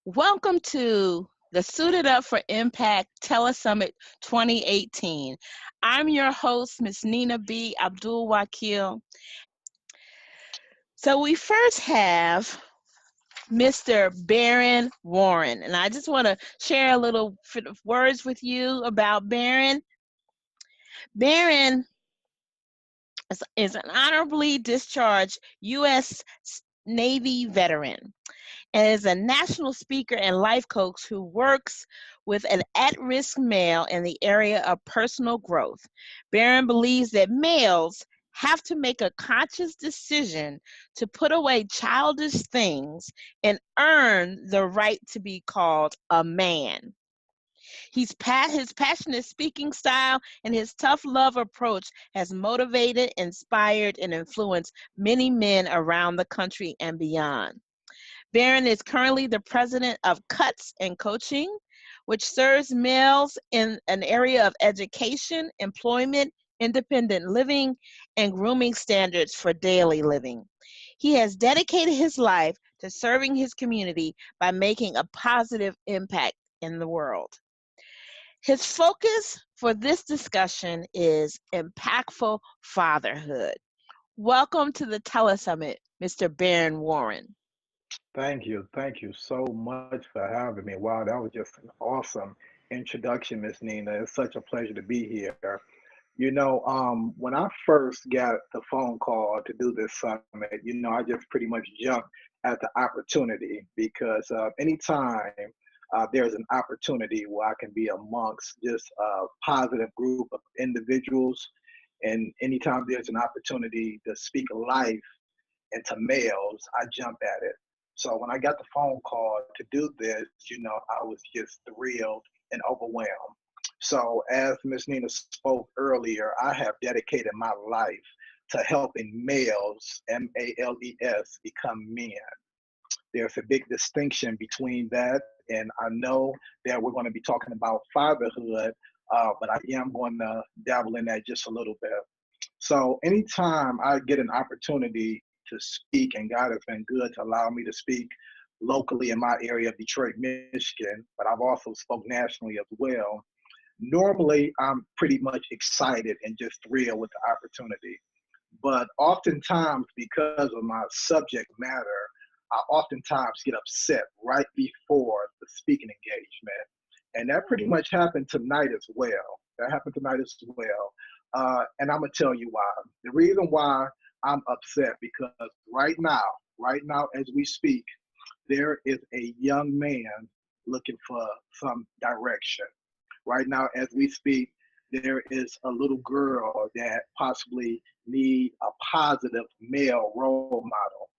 Welcome to the Suited Up for Impact Telesummit 2018. I'm your host, Miss Nina B. Abdul-Wakeel. So we first have Mr. Baron Warren, and I just want to share a little words with you about Baron. Baron is an honorably discharged U.S. Navy veteran, and is a national speaker and life coach who works with an at-risk male in the area of personal growth. Barron believes that males have to make a conscious decision to put away childish things and earn the right to be called a man. His passionate speaking style and his tough love approach has motivated, inspired, and influenced many men around the country and beyond. Barron is currently the president of Cuts and Coaching, which serves males in an area of education, employment, independent living, and grooming standards for daily living. He has dedicated his life to serving his community by making a positive impact in the world. His focus for this discussion is impactful fatherhood. Welcome to the Telesummit, Mr. Barron Warren. Thank you. Thank you so much for having me. Wow, that was just an awesome introduction, Miss Nina. It's such a pleasure to be here. When I first got the phone call to do this summit, I just pretty much jumped at the opportunity because anytime there's an opportunity where I can be amongst just a positive group of individuals, and anytime there's an opportunity to speak life into males, I jump at it. So when I got the phone call to do this, I was just thrilled and overwhelmed. So as Ms. Nina spoke earlier, I have dedicated my life to helping males, males, become men. There's a big distinction between that, and I know that we're going to be talking about fatherhood, but I am going to dabble in that just a little bit. So anytime I get an opportunity to speak, and God has been good to allow me to speak locally in my area of Detroit, Michigan, but I've also spoke nationally as well. Normally, I'm pretty much excited and just thrilled with the opportunity. But oftentimes, because of my subject matter, I oftentimes get upset right before the speaking engagement. And that pretty much happened tonight as well. That happened tonight as well. And I'm going to tell you why. The reason why I'm upset because right now as we speak, there is a young man looking for some direction. Right now as we speak, there is a little girl that possibly need a positive male role model.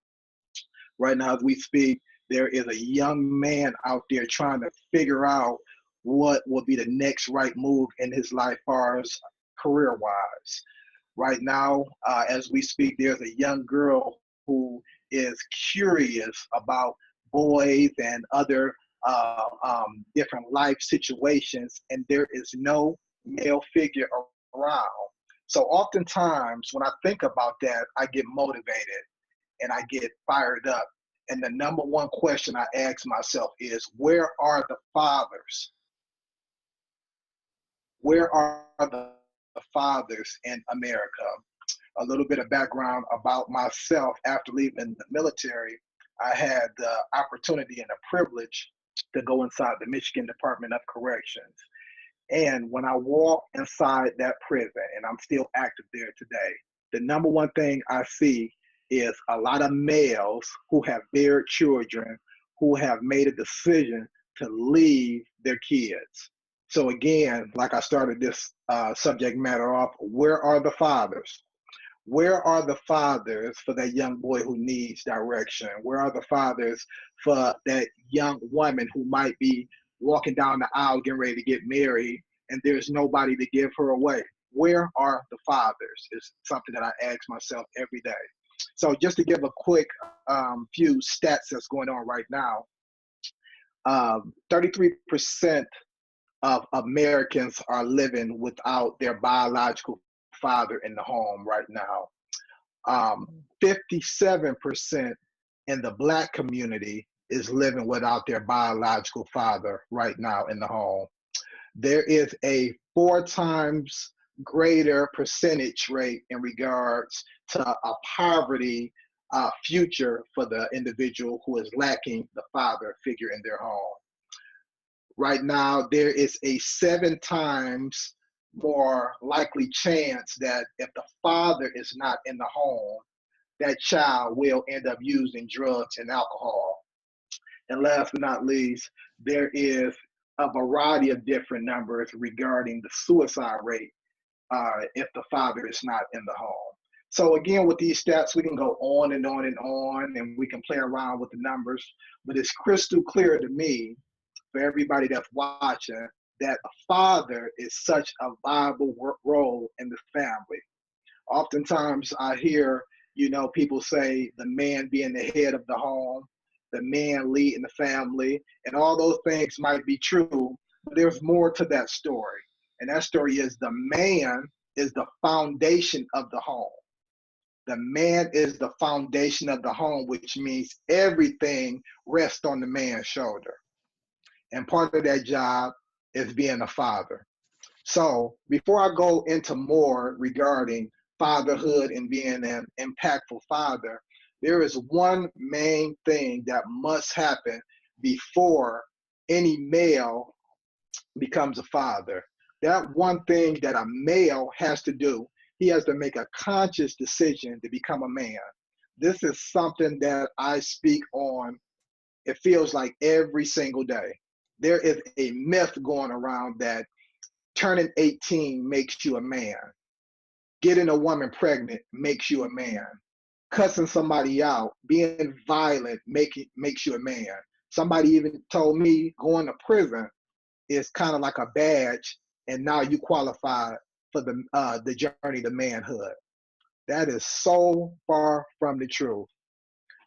Right now as we speak, there is a young man out there trying to figure out what will be the next right move in his life, far as career wise. Right now, as we speak, there's a young girl who is curious about boys and other different life situations, and there is no male figure around. So oftentimes when I think about that, I get motivated and I get fired up. And the number one question I ask myself is, where are the fathers? Where are the fathers in America? A little bit of background about myself. After leaving the military, I had the opportunity and the privilege to go inside the Michigan Department of Corrections. And when I walked inside that prison, and I'm still active there today, the number one thing I see is a lot of males who have bear children who have made a decision to leave their kids. So again, like I started this subject matter off, where are the fathers? Where are the fathers for that young boy who needs direction? Where are the fathers for that young woman who might be walking down the aisle getting ready to get married and there's nobody to give her away? Where are the fathers is something that I ask myself every day. So just to give a quick few stats that's going on right now, 33% of Americans are living without their biological father in the home right now. 57% in the Black community is living without their biological father right now in the home. There is a 4 times greater percentage rate in regards to a poverty future for the individual who is lacking the father figure in their home. Right now, there is a 7 times more likely chance that if the father is not in the home, that child will end up using drugs and alcohol. And last but not least, there is a variety of different numbers regarding the suicide rate if the father is not in the home. So again, with these stats, we can go on and on and on, and we can play around with the numbers, but it's crystal clear to me, for everybody that's watching, that a father is such a viable role in the family. Oftentimes I hear, people say the man being the head of the home, the man leading the family, and all those things might be true, but there's more to that story. And that story is the man is the foundation of the home. The man is the foundation of the home, which means everything rests on the man's shoulder. And part of that job is being a father. So before I go into more regarding fatherhood and being an impactful father, there is one main thing that must happen before any male becomes a father. That one thing that a male has to do, he has to make a conscious decision to become a man. This is something that I speak on, it feels like every single day. There is a myth going around that turning 18 makes you a man. Getting a woman pregnant makes you a man. Cussing somebody out, being violent makes you a man. Somebody even told me going to prison is kind of like a badge, and now you qualify for the journey to manhood. That is so far from the truth.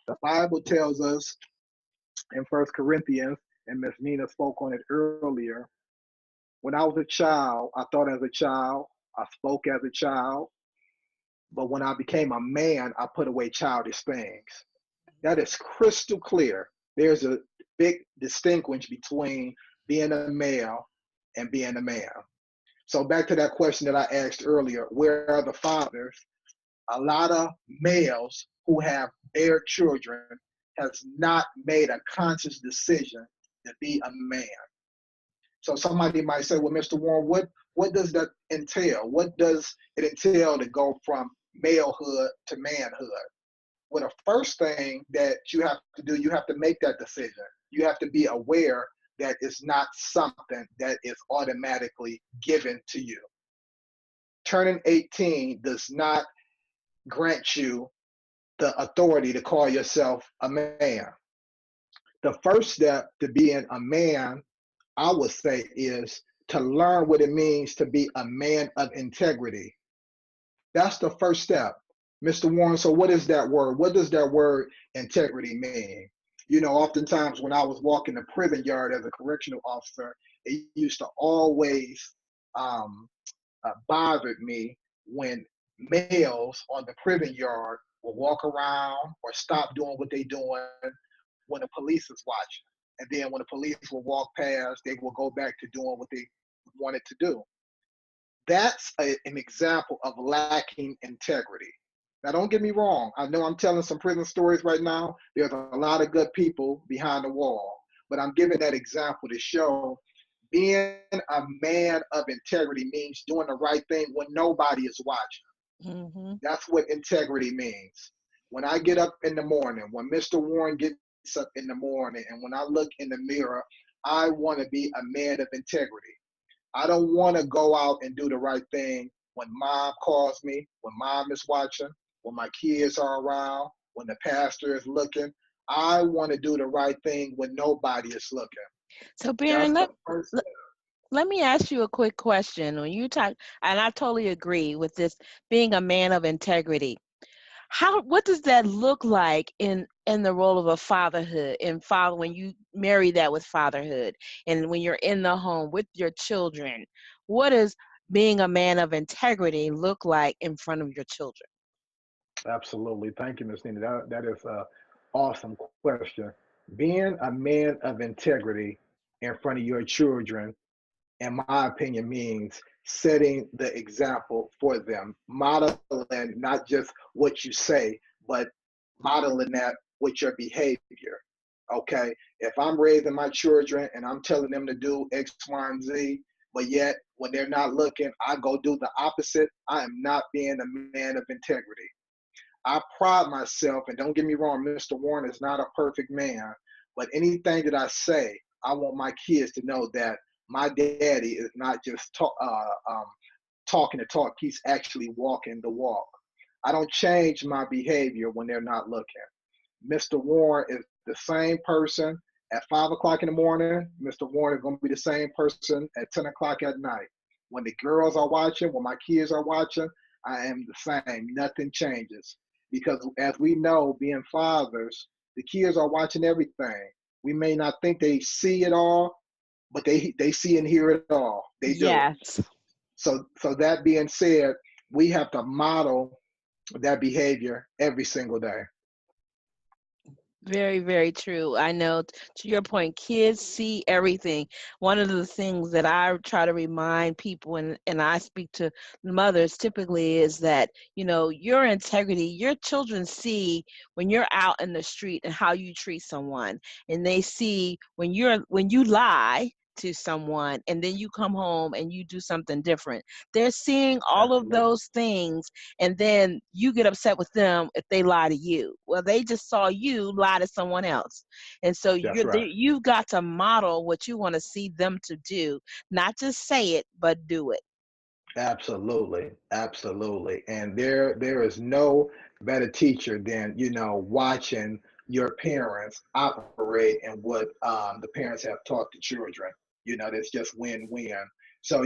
The Bible tells us in First Corinthians, and Miss Nina spoke on it earlier. When I was a child, I thought as a child, I spoke as a child, but when I became a man, I put away childish things. That is crystal clear. There's a big distinction between being a male and being a man. So back to that question that I asked earlier, where are the fathers? A lot of males who have their children has not made a conscious decision to be a man. So somebody might say, well, Mr. Warren, what does that entail? What does it entail to go from malehood to manhood? Well, the first thing that you have to do, you have to make that decision. You have to be aware that it's not something that is automatically given to you. Turning 18 does not grant you the authority to call yourself a man. The first step to being a man, I would say, is to learn what it means to be a man of integrity. That's the first step. Mr. Warren, so what is that word? What does that word integrity mean? Oftentimes when I was walking the prison yard as a correctional officer, it used to always bothered me when males on the prison yard will walk around or stop doing what they're doing when the police is watching. And then when the police will walk past, they will go back to doing what they wanted to do. That's an example of lacking integrity. Now, don't get me wrong. I know I'm telling some prison stories right now. There's a lot of good people behind the wall, but I'm giving that example to show being a man of integrity means doing the right thing when nobody is watching. Mm-hmm. That's what integrity means. When I get up in the morning, when Mr. Warren gets up in the morning, and when I look in the mirror, I want to be a man of integrity. I don't want to go out and do the right thing when mom calls me, when mom is watching, when my kids are around, when the pastor is looking. I want to do the right thing when nobody is looking. So, That's Baron, the first let, step. let me ask you a quick question. When you talk, and I totally agree with this, being a man of integrity. What does that look like in the role of a fatherhood, in father, when you marry that with fatherhood, and when you're in the home with your children? What does being a man of integrity look like in front of your children? Absolutely. Thank you, Ms. Nina. That is an awesome question. Being a man of integrity in front of your children, in my opinion, means setting the example for them, modeling not just what you say, but modeling that with your behavior. Okay. If I'm raising my children and I'm telling them to do X, Y, and Z, but yet when they're not looking, I go do the opposite, I am not being a man of integrity. I pride myself, and don't get me wrong, Mr. Warren is not a perfect man, but anything that I say, I want my kids to know that my daddy is not just talking the talk, he's actually walking the walk. I don't change my behavior when they're not looking. Mr. Warren is the same person at 5 o'clock in the morning. Mr. Warren is going to be the same person at 10 o'clock at night. When the girls are watching, when my kids are watching, I am the same. Nothing changes. Because as we know, being fathers, the kids are watching everything. We may not think they see it all, but they see and hear it all. They do. Yes. So that being said, we have to model that behavior every single day. Very, very true. I know to your point, kids see everything. One of the things that I try to remind people, and I speak to mothers typically, is that, your integrity, your children see when you're out in the street and how you treat someone. And they see when you lie to someone and then you come home and you do something different. They're seeing all of Absolutely. those things, and then you get upset with them if they lie to you. Well, they just saw you lie to someone else, and so That's right. you've got to model what you want to see them to do, not just say it, but do it. Absolutely, absolutely. And there is no better teacher than, watching your parents operate and what the parents have taught the children. That's just win-win. So,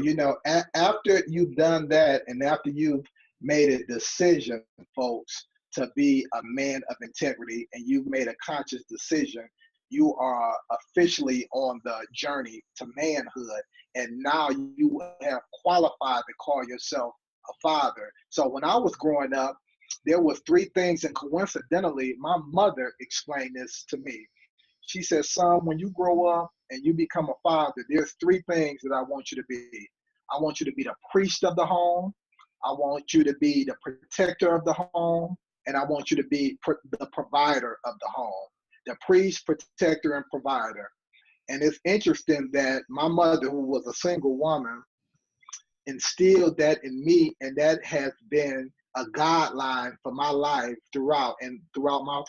after you've done that and after you've made a decision, folks, to be a man of integrity and you've made a conscious decision, you are officially on the journey to manhood, and now you have qualified to call yourself a father. So when I was growing up, there was three things, and coincidentally, my mother explained this to me. She said, "Son, when you grow up and you become a father, there's three things that I want you to be. I want you to be the priest of the home. I want you to be the protector of the home, and I want you to be the provider of the home. The priest, protector, and provider." And it's interesting that my mother, who was a single woman, instilled that in me, and that has been a guideline for my life throughout my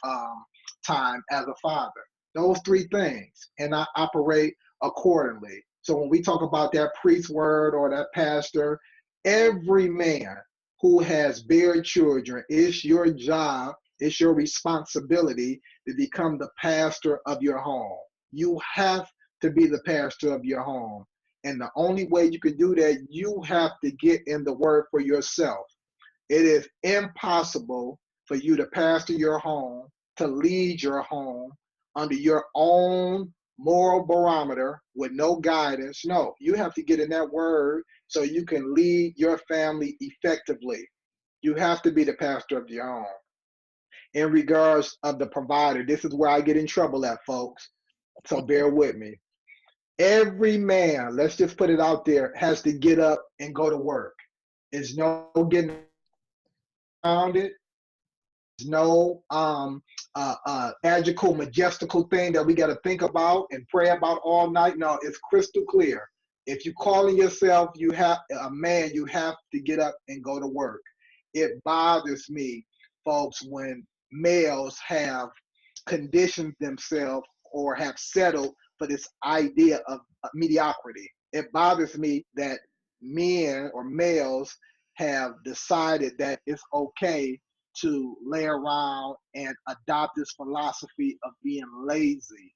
time as a father. Those three things, and I operate accordingly. So when we talk about that priest word or that pastor, every man who has bear children, it's your job, it's your responsibility to become the pastor of your home. You have to be the pastor of your home. And the only way you can do that, you have to get in the word for yourself. It is impossible for you to pastor your home, to lead your home under your own moral barometer with no guidance. No, you have to get in that word so you can lead your family effectively. You have to be the pastor of your home. In regards of the provider, this is where I get in trouble at, folks. So bear with me. Every man, let's just put it out there, has to get up and go to work. There's no getting around it. There's no magical, majestical thing that we got to think about and pray about all night. No, it's crystal clear. If you calling yourself, you have a man, you have to get up and go to work. It bothers me, folks, when males have conditioned themselves or have settled for this idea of mediocrity. It bothers me that men or males have decided that it's okay to lay around and adopt this philosophy of being lazy.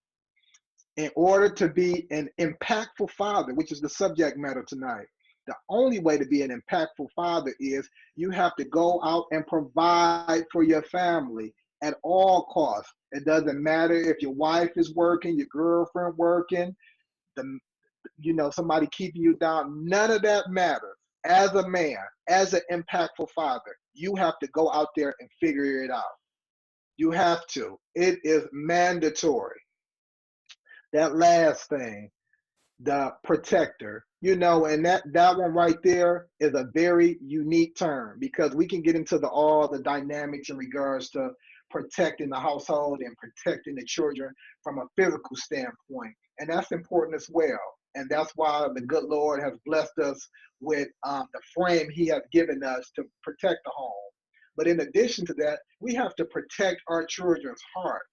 In order to be an impactful father, which is the subject matter tonight, the only way to be an impactful father is you have to go out and provide for your family at all costs. It doesn't matter if your wife is working, your girlfriend working, the somebody keeping you down. None of that matters. As a man, as an impactful father, you have to go out there and figure it out. You have to. It is mandatory. That last thing, the protector, and that one right there is a very unique term because we can get into all the dynamics in regards to protecting the household and protecting the children from a physical standpoint, and that's important as well. And that's why the good Lord has blessed us with the frame He has given us to protect the home. But in addition to that, we have to protect our children's heart.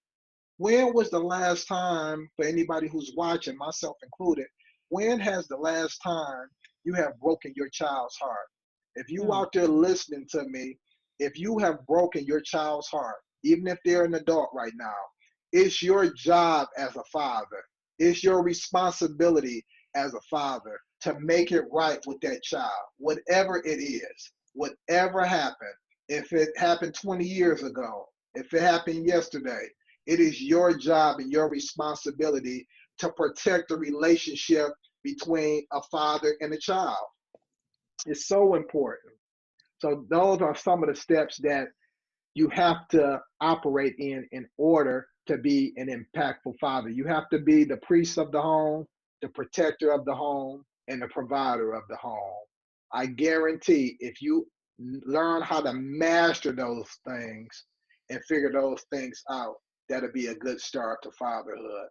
When was the last time, for anybody who's watching, myself included, when has the last time you have broken your child's heart? If you Hmm. out there listening to me, if you have broken your child's heart, even if they're an adult right now, it's your job as a father. It's your responsibility as a father to make it right with that child, whatever it is, whatever happened. If it happened 20 years ago, if it happened yesterday, it is your job and your responsibility to protect the relationship between a father and a child. It's so important. So those are some of the steps that you have to operate in order to be an impactful father. You have to be the priest of the home, the protector of the home, and the provider of the home. I guarantee if you learn how to master those things and figure those things out, that'll be a good start to fatherhood.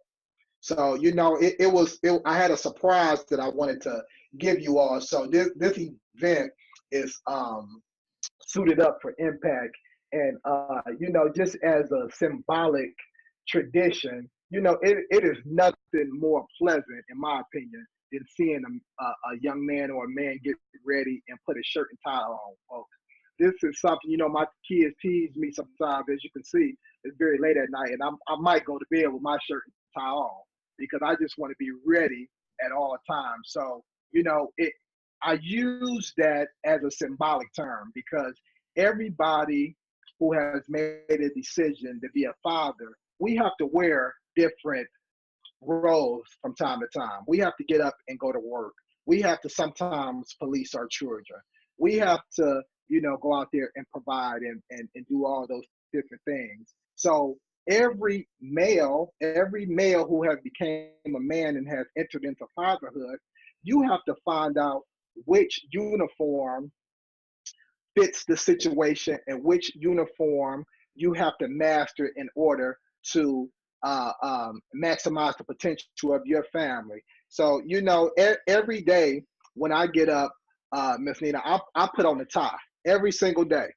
So I had a surprise that I wanted to give you all. So this event is suited up for impact. And, just as a symbolic tradition, it is nothing more pleasant, in my opinion, than seeing a young man or a man get ready and put a shirt and tie on, folks. This is something, my kids tease me sometimes, as you can see, it's very late at night, and I might go to bed with my shirt and tie on because I just want to be ready at all times. So, I use that as a symbolic term because everybody who has made a decision to be a father, we have to wear different roles from time to time. We have to get up and go to work. We have to sometimes police our children. We have to, go out there and provide and do all those different things. So every male who has became a man and has entered into fatherhood, you have to find out which uniform fits the situation and which uniform you have to master in order to maximize the potential of your family. So, every day when I get up, Miss Nina, I put on a tie every single day,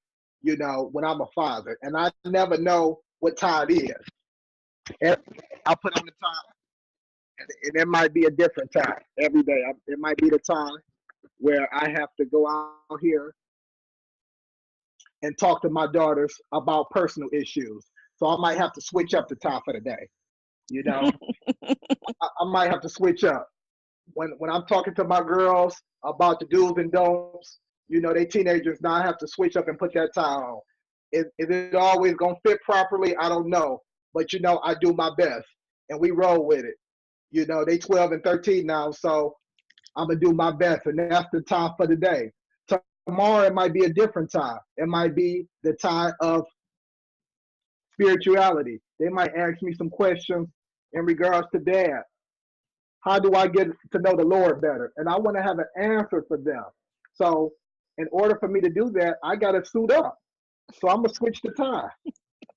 when I'm a father. And I never know what tie it is. Every day I put on the tie, and it might be a different tie every day. It might be the tie where I have to go out here and talk to my daughters about personal issues. So I might have to switch up the tie for the day. You know, I might have to switch up when I'm talking to my girls about the do's and don'ts. They teenagers now. I have to switch up and put that tie on. Is it always gonna fit properly? I don't know, but I do my best, and we roll with it. They 12 and 13 now, so I'm gonna do my best, and that's the tie for the day. Tomorrow it might be a different tie. It might be the tie of spirituality. They might ask me some questions in regards to dad. How do I get to know the Lord better? And I want to have an answer for them. So, in order for me to do that, I got to suit up. So, I'm going to switch the tie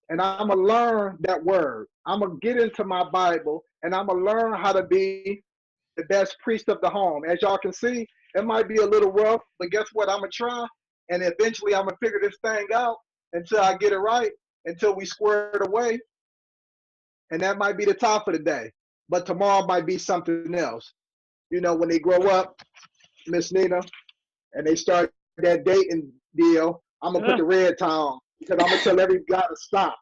and I'm going to learn that word. I'm going to get into my Bible and I'm going to learn how to be the best priest of the home. As y'all can see, it might be a little rough, but guess what? I'm going to try. And eventually, I'm going to figure this thing out until I get it right, until we square it away. And that might be the top of the day. But tomorrow might be something else. When they grow up, Miss Nina, and they start that dating deal, I'm gonna put the red tie on because I'm gonna tell every guy to stop.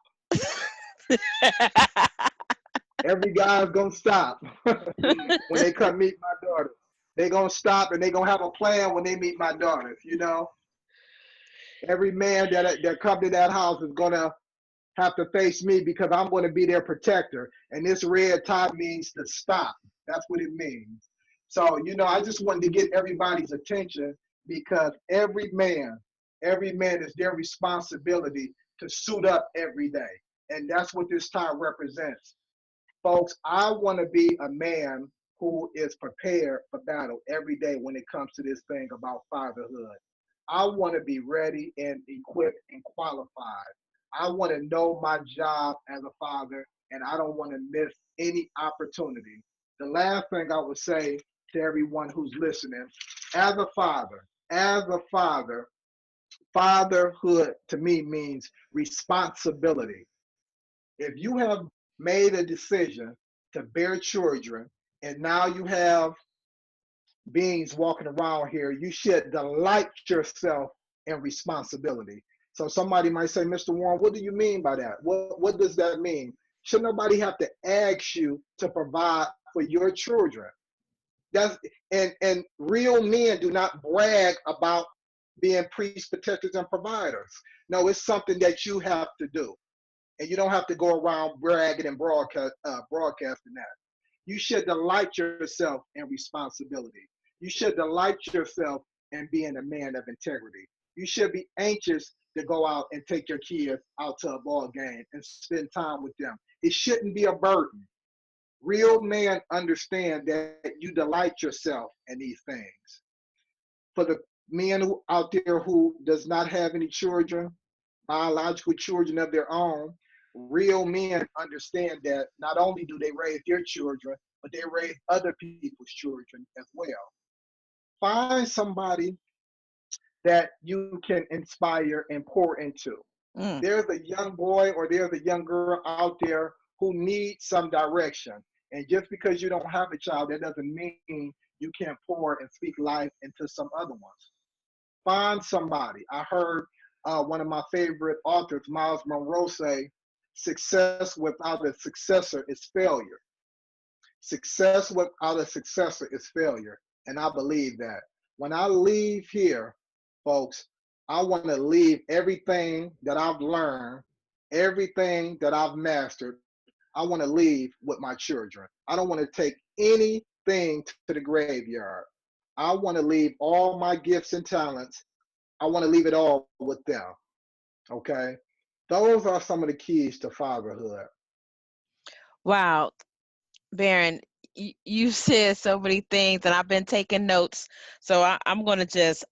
Every guy's gonna stop when they come meet my daughters. They gonna stop and they gonna have a plan when they meet my daughters. Every man that come to that house is gonna have to face me because I'm going to be their protector. And this red tie means to stop. That's what it means. So, I just wanted to get everybody's attention because every man is their responsibility to suit up every day. And that's what this tie represents. Folks, I want to be a man who is prepared for battle every day when it comes to this thing about fatherhood. I want to be ready and equipped and qualified. I want to know my job as a father, and I don't want to miss any opportunity. The last thing I would say to everyone who's listening, as a father, as a father, fatherhood to me means responsibility. If you have made a decision to bear children and now you have beings walking around here, you should delight yourself in responsibility. So somebody might say, Mr. Warren, what do you mean by that? What does that mean? Should nobody have to ask you to provide for your children? That's and real men do not brag about being priests, protectors, and providers. No, it's something that you have to do, and you don't have to go around bragging and broadcasting that. You should delight yourself in responsibility. You should delight yourself in being a man of integrity. You should be anxious to go out and take your kids out to a ball game and spend time with them. It shouldn't be a burden. Real men understand that you delight yourself in these things. For the men out there who does not have any children, biological children of their own, real men understand that not only do they raise their children, but they raise other people's children as well. Find somebody that you can inspire and pour into. Mm. There's a young boy or there's a young girl out there who needs some direction. And just because you don't have a child, that doesn't mean you can't pour and speak life into some other ones. Find somebody. I heard one of my favorite authors, Miles Monroe, say, success without a successor is failure. Success without a successor is failure. And I believe that. When I leave here, folks, I want to leave everything that I've learned, everything that I've mastered. I want to leave with my children. I don't want to take anything to the graveyard. I want to leave all my gifts and talents. I want to leave it all with them. Okay. Those are some of the keys to fatherhood. Wow, Baron, you said so many things, and I've been taking notes. So I'm going to just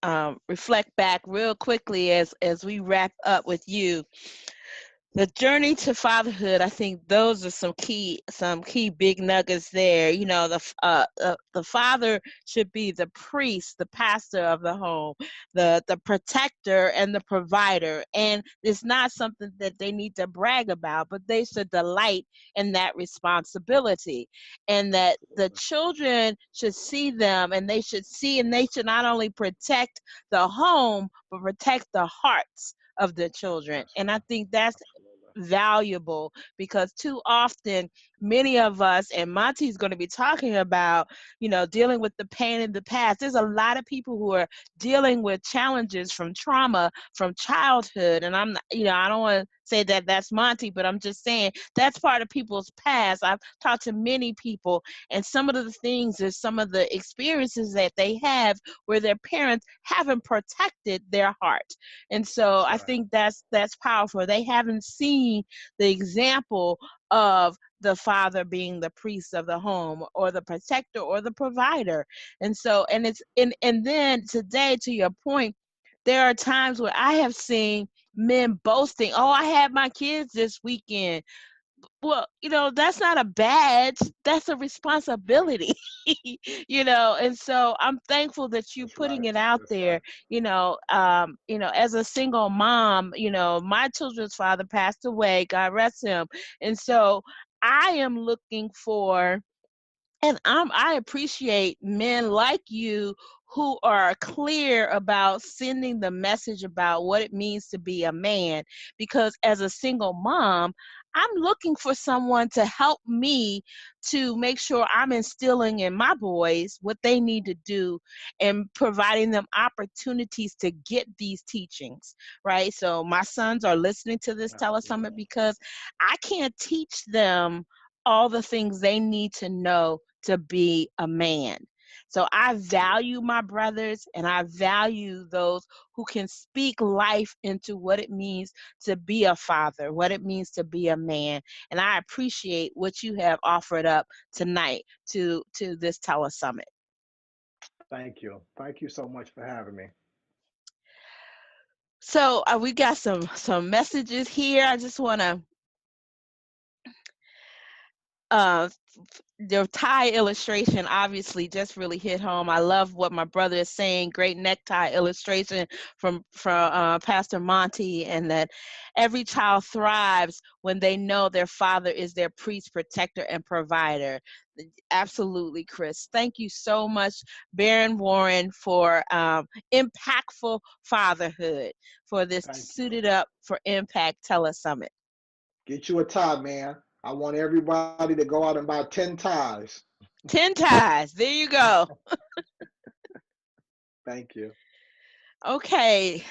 reflect back real quickly as we wrap up with you. The journey to fatherhood, I think those are some key big nuggets there. You know, the father should be the priest, the pastor of the home, the protector and the provider. And it's not something that they need to brag about, but they should delight in that responsibility. And that the children should see them, and they should see, and they should not only protect the home, but protect the hearts of the children. That's And I right. think that's Absolutely. valuable, because too often many of us, and Monty's going to be talking about, dealing with the pain in the past. There's a lot of people who are dealing with challenges from trauma from childhood, and I'm not, I don't want to say that that's Monty, but I'm just saying that's part of people's past. I've talked to many people, and some of the things is some of the experiences that they have where their parents haven't protected their heart. And so That's I right. think that's powerful. They haven't seen the example of the father being the priest of the home, or the protector, or the provider. And so, and then today, to your point, there are times where I have seen men boasting, "Oh, I had my kids this weekend." Well, that's not a badge, that's a responsibility. And so I'm thankful that you That's right. putting it out That's there. right. As a single mom, my children's father passed away, God rest him. And so I am looking for, and I appreciate men like you who are clear about sending the message about what it means to be a man. Because as a single mom, I'm looking for someone to help me to make sure I'm instilling in my boys what they need to do, and providing them opportunities to get these teachings, right? So my sons are listening to this telesummit Absolutely. because I can't teach them all the things they need to know to be a man. So I value my brothers, and I value those who can speak life into what it means to be a father, what it means to be a man. And I appreciate what you have offered up tonight to this telesummit. Thank you. Thank you so much for having me. So we got some messages here. I just want to uh the tie illustration obviously just really hit home. I love what my brother is saying. Great necktie illustration from Pastor Monty, and that every child thrives when they know their father is their priest, protector, and provider. Absolutely, Chris. Thank you so much, Baron Warren, for impactful fatherhood for this Thank you. Suited Up for Impact telesummit. Get you a tie, man. I want everybody to go out and buy 10 ties. 10 ties. There you go. Thank you. Okay.